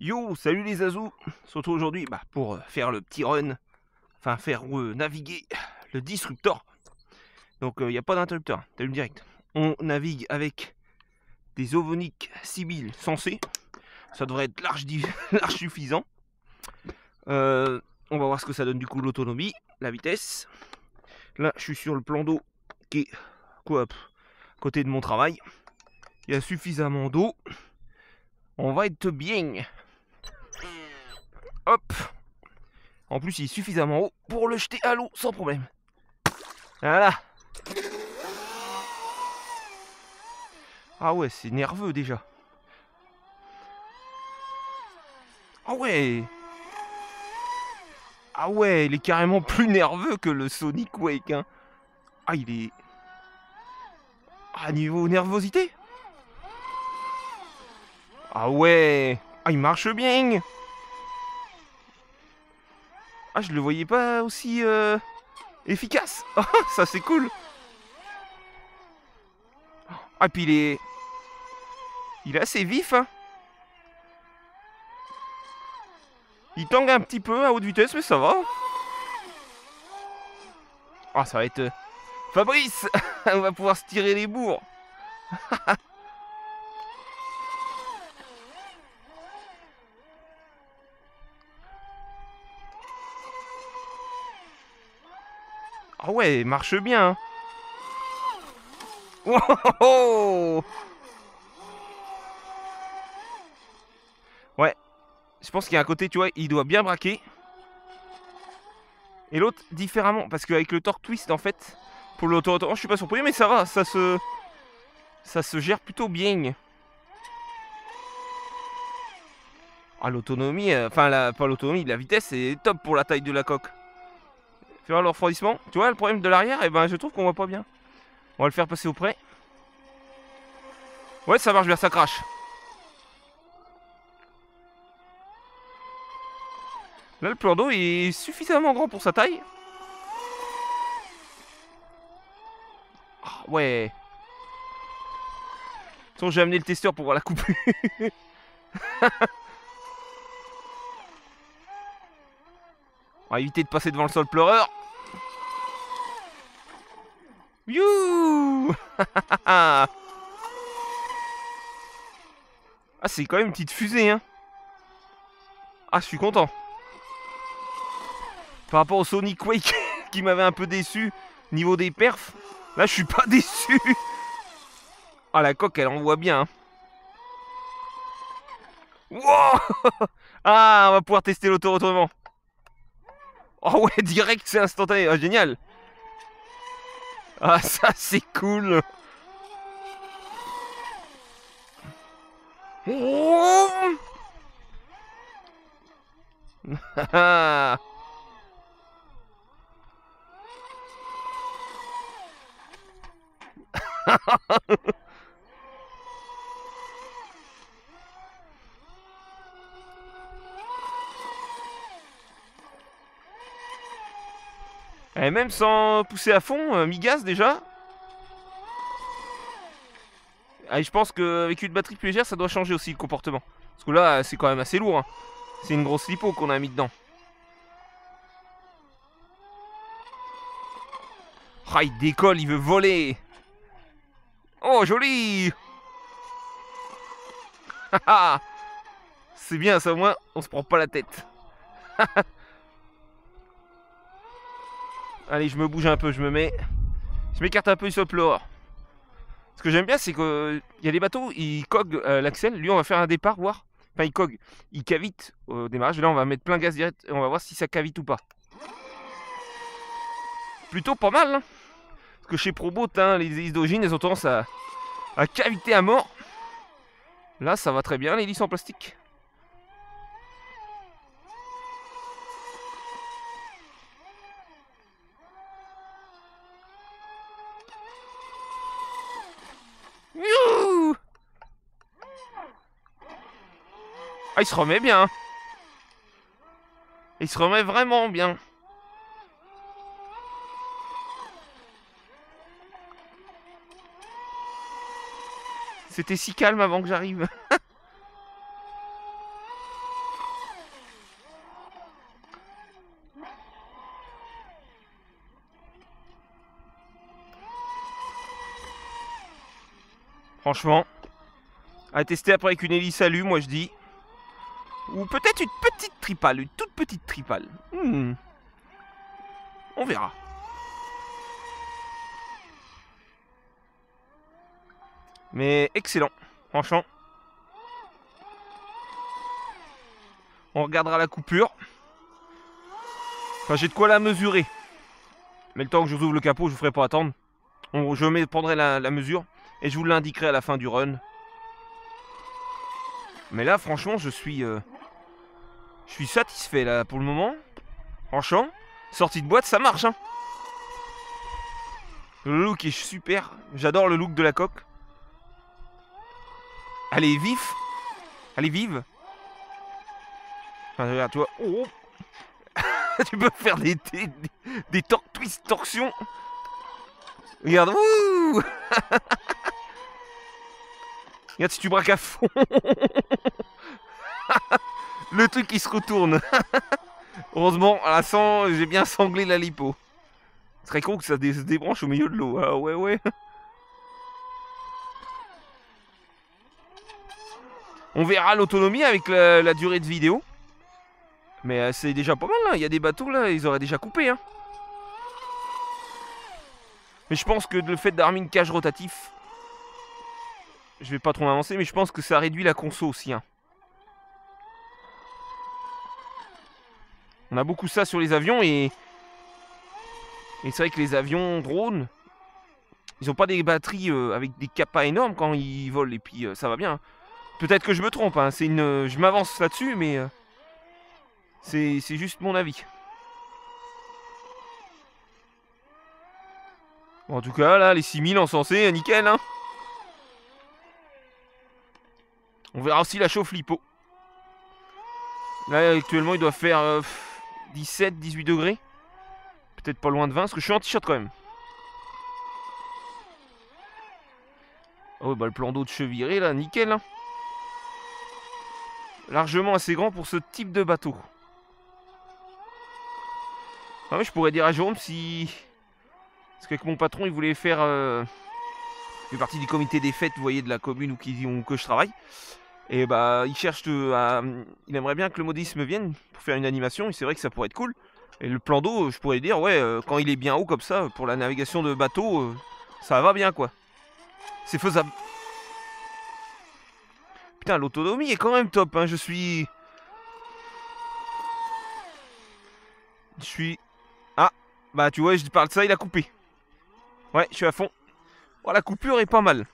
Yo, salut les azous. On se retrouve aujourd'hui pour faire le petit run, enfin faire naviguer le disruptor. Donc il n'y a pas d'interrupteur, t'allumes direct. On navigue avec des Ovonic 6000 sensés. Ça devrait être large, large suffisant. On va voir ce que ça donne du coup, l'autonomie, la vitesse. Là, je suis sur le plan d'eau qui est à côté de mon travail. Il y a suffisamment d'eau. On va être bien. Hop. En plus, il est suffisamment haut pour le jeter à l'eau sans problème. Voilà. Ah ouais, c'est nerveux déjà. Ah ouais. Ah ouais, il est carrément plus nerveux que le Sonic Wake. Hein. Ah, il est... Ah, niveau nervosité. Ah ouais. Ah, il marche bien. Ah, je le voyais pas aussi efficace. Ah, ça c'est cool. Ah, puis il est assez vif. Hein. Il tangue un petit peu à haute vitesse, mais ça va. Ah, ça va être... Fabrice. On va pouvoir se tirer les bourres. Ah ouais, il marche bien. Hein. Wow. Ouais, je pense qu'il y a un côté, tu vois, il doit bien braquer. Et l'autre différemment, parce qu'avec le torque twist, en fait, pour l'auto, je suis pas surpris, mais ça va, ça se gère plutôt bien. Ah, l'autonomie, enfin, pas l'autonomie, la vitesse, c'est top pour la taille de la coque. Fais voir le refroidissement. Tu vois, le problème de l'arrière, eh ben, je trouve qu'on voit pas bien. On va le faire passer au près. Ouais, ça marche bien, ça crache. Là, le plan d'eau est suffisamment grand pour sa taille. Ah, ouais. De toute façon, j'ai amené le testeur pour voir la coupure. On va éviter de passer devant le sol pleureur. Youhou. Ah, c'est quand même une petite fusée, hein. Ah, je suis content. Par rapport au Sonic Wake qui m'avait un peu déçu niveau des perfs, là je suis pas déçu. Ah, la coque elle envoie bien. Hein. Wow. Ah, on va pouvoir tester l'auto-retournement. Oh ouais, direct c'est instantané. Ah, génial. Ah, ça c'est cool. Oh. Et même sans pousser à fond, mi-gaz déjà. Ah, et je pense qu'avec une batterie plus légère, ça doit changer aussi le comportement. Parce que là, c'est quand même assez lourd. Hein. C'est une grosse lipo qu'on a mis dedans. Ah, il décolle, il veut voler. Oh, joli. C'est bien, ça au moins, on se prend pas la tête. Allez, je me bouge un peu, je m'écarte un peu du sol pleureur. Ce que j'aime bien, c'est qu'il y a des bateaux, ils coguent l'axel. Lui, on va faire un départ, voir. Enfin, il cogue, il cavite au démarrage. Là, on va mettre plein gaz direct et on va voir si ça cavite ou pas. Plutôt pas mal, hein. Parce que chez Probot, hein, les hélices d'origine, elles ont tendance à caviter à mort. Là, ça va très bien, l'hélice en plastique. Youhou. Ah, il se remet bien. Il se remet vraiment bien. C'était si calme avant que j'arrive. Franchement, à tester après avec une hélice alu, moi je dis. Ou peut-être une petite tripale, une toute petite tripale. On verra. Mais excellent, franchement. On regardera la coupure. Enfin, j'ai de quoi la mesurer. Mais le temps que je vous ouvre le capot, je vous ferai pas attendre. Je prendrai la mesure et je vous l'indiquerai à la fin du run. Mais là, franchement, je suis satisfait là pour le moment. Franchement, sortie de boîte, ça marche. Hein. Le look est super. J'adore le look de la coque. Elle est vive. Elle est vive. Enfin, regarde, tu vois. Oh. Tu peux faire des twist torsions. Regarde. Ouh. Regarde si tu braques à fond. Le truc qui se retourne. Heureusement, à la sang, j'ai bien sanglé la lipo. Ce serait con que ça se débranche au milieu de l'eau. Ah ouais, ouais. On verra l'autonomie avec la durée de vidéo. Mais c'est déjà pas mal, là. Il y a des bateaux, là, ils auraient déjà coupé. Hein. Mais je pense que le fait d'avoir mis une cage rotatif, je vais pas trop m'avancer, mais je pense que ça réduit la conso aussi. Hein. On a beaucoup ça sur les avions et c'est vrai que les avions drones, ils ont pas des batteries avec des capas énormes quand ils volent et puis ça va bien. Peut-être que je me trompe, hein. Je m'avance là-dessus, mais c'est juste mon avis. Bon, en tout cas, là, les 6000 encensés, nickel. Hein. On verra aussi la chauffe lipo. Là, actuellement, il doit faire 17, 18 degrés. Peut-être pas loin de 20, parce que je suis en t-shirt quand même. Oh, bah le plan d'eau de Cheviré, là, nickel. Hein. Largement assez grand pour ce type de bateau. Ah oui, je pourrais dire à Jérôme si... Parce qu'avec mon patron, il voulait faire... Il fait partie du comité des fêtes, vous voyez, de la commune où que je travaille. Et bah, il cherche il aimerait bien que le modisme vienne pour faire une animation. Et c'est vrai que ça pourrait être cool. Et le plan d'eau, je pourrais dire, ouais, quand il est bien haut comme ça, pour la navigation de bateau, ça va bien, quoi. C'est faisable. Putain, l'autonomie est quand même top, hein. Je suis... Ah, bah tu vois, je parle de ça, il a coupé. Ouais, je suis à fond. Oh, la coupure est pas mal.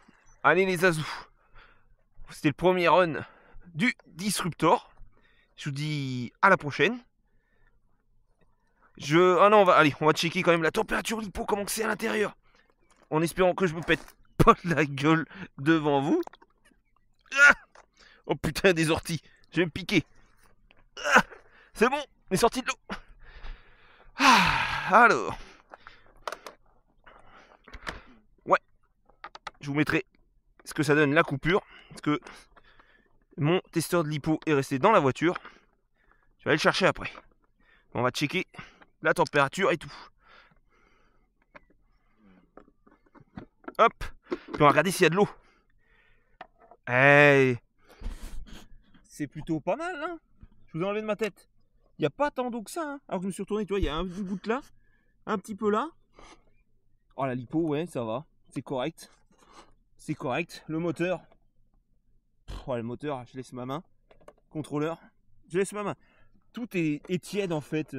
Allez les azous. C'était le premier run du Disruptor. Je vous dis à la prochaine. Ah non, on va checker quand même la température lipo, comment que c'est à l'intérieur. En espérant que je me pète pas la gueule devant vous. Ah, oh putain, des orties. Je vais me piquer. Ah, c'est bon, on est sorti de l'eau. Ah, alors. Ouais. Je vous mettrai ce que ça donne la coupure. Parce que mon testeur de lipo est resté dans la voiture. Je vais aller le chercher après. On va checker la température et tout. Hop. Puis on va regarder s'il y a de l'eau. Hey. C'est plutôt pas mal, hein. Je vous ai enlevé de ma tête. Il n'y a pas tant d'eau que ça, hein. Alors que je me suis retourné, tu vois, il y a un bout là. Un petit peu là. Oh, la lipo, ouais, ça va. C'est correct. C'est correct. Le moteur. Oh, le moteur, je laisse ma main. Contrôleur, je laisse ma main. Tout est tiède en fait.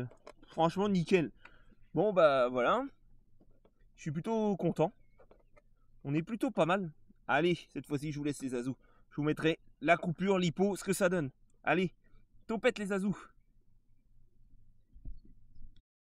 Franchement, nickel. Bon, bah voilà. Je suis plutôt content. On est plutôt pas mal. Allez, cette fois-ci, je vous laisse les azous. Je vous mettrai la coupure, l'hypo, ce que ça donne. Allez, topette les azous.